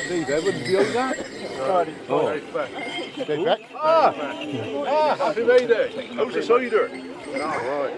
Dave Evans, you know that? Oh. Dave Beck? Happy May Day. How's the cider? Right.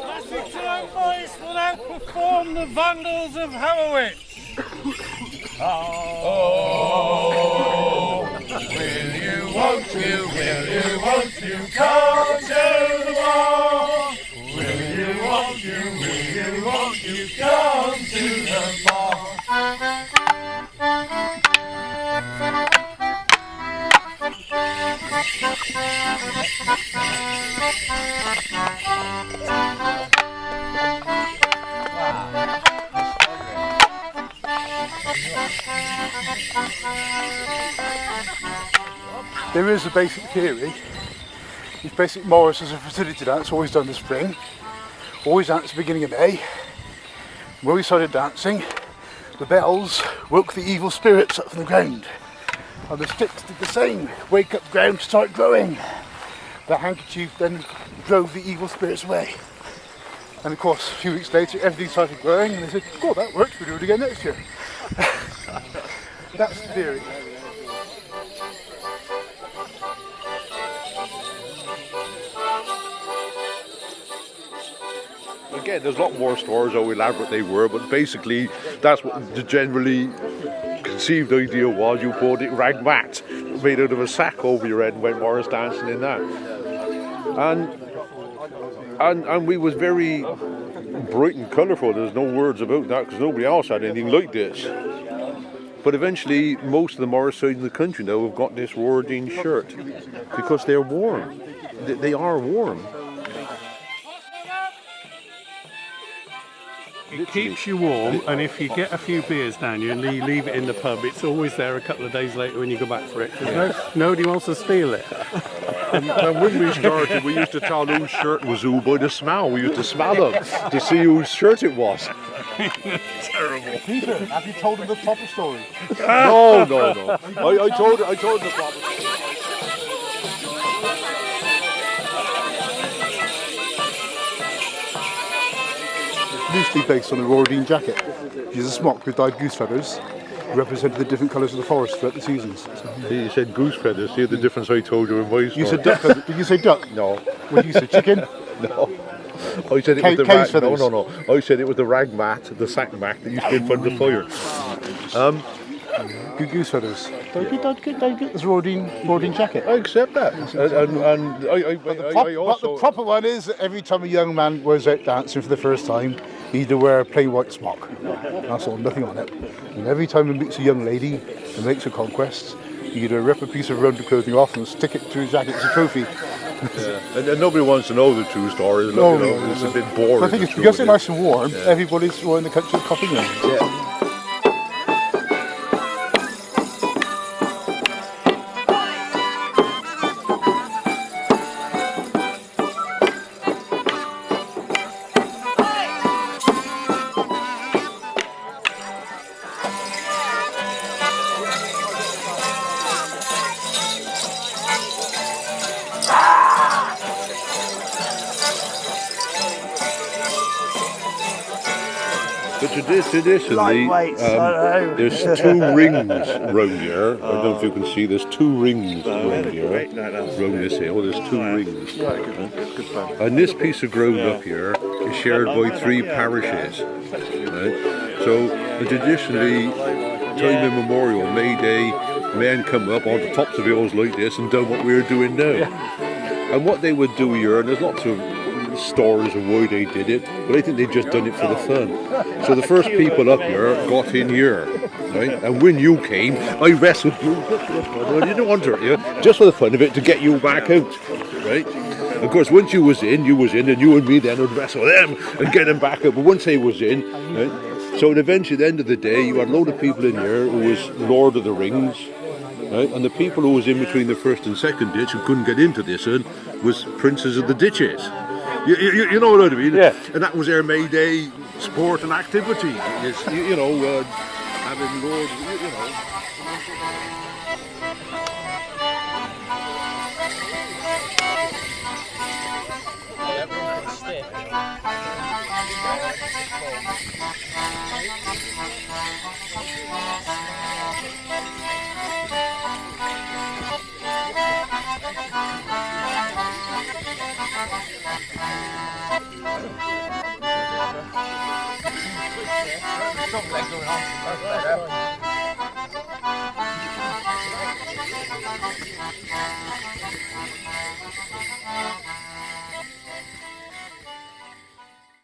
Lassington Oak Morris will outperform the Vandals of Howowitz. Oh, will you, won't you come to the ball? Will you, won't you come to the ball? There is a basic theory. It's basic Morris is a fertility dance, always done in the spring, always danced at the beginning of May. When we started dancing, the bells woke the evil spirits up from the ground, and the sticks did the same, wake up ground, start growing. The handkerchief then drove the evil spirits away. And of course, a few weeks later, everything started growing, and they said, "Oh, that works, we'll do it again next year." That's the theory. Again, there's a lot more stories how elaborate they were, but basically that's what the generally conceived idea was. You bought it rag mat made out of a sack over your head and went Morris dancing in that. And we was very bright and colourful. There's no words about that because nobody else had anything like this. But eventually most of the Morris side of the country now have got this wording shirt because they're warm. They are warm. It keeps you warm, and if you get a few beers down you and you leave it in the pub, it's always there a couple of days later when you go back for it. Nobody wants to steal it. And when we started, we used to tell whose shirt was who by the smell. We used to smell them to see whose shirt it was. Terrible. Peter, have you told them the proper story? No. I told the proper story. Loosely based on the Royal jacket, which is a smock with dyed goose feathers, representing the different colours of the forest throughout the seasons. You said goose feathers. See the difference I told you in my story. You said duck feathers. Did you say duck? No. What did you say? Chicken? No. I said it was the rag. No. I said it was the rag mat, the sack mat that you spin in front of the fire. Good goose feathers. That's Royal jacket. I accept that. And I also. The proper one is that every time a young man goes out dancing for the first time, he either wear a plain white smock. That's all, nothing on it. And every time he meets a young lady and makes a conquest, he either rip a piece of rounded clothing off and stick it to his jacket as a trophy. Yeah. And nobody wants to know the true story. No. It's a bit boring. But I think it's because they're nice and warm, everybody's around the country copying them. Yeah. But traditionally, there's two rings round here. I don't know if you can see. There's two rings round here, round this hill. There's two rings, and this piece of ground up here is shared by 3 parishes. Right? So traditionally, time immemorial, May Day, men come up on the tops of hills like this and done what we're doing now. And what they would do here, and there's lots of stories of why they did it, but I think they just done it for the fun. So the first people up here got in here, right? And when you came, I wrestled you. I didn't want to hurt you, just for the fun of it, to get you back out, right? Of course, once you was in, and you and me then would wrestle them and get them back up. But once they was in, right? So eventually, at the end of the day, you had a load of people in here who was Lord of the Rings, right? And the people who was in between the first and second ditch and couldn't get into this one was princes of the ditches. You know what I mean? Yeah. And that was their May Day sport and activity. Is having Lord,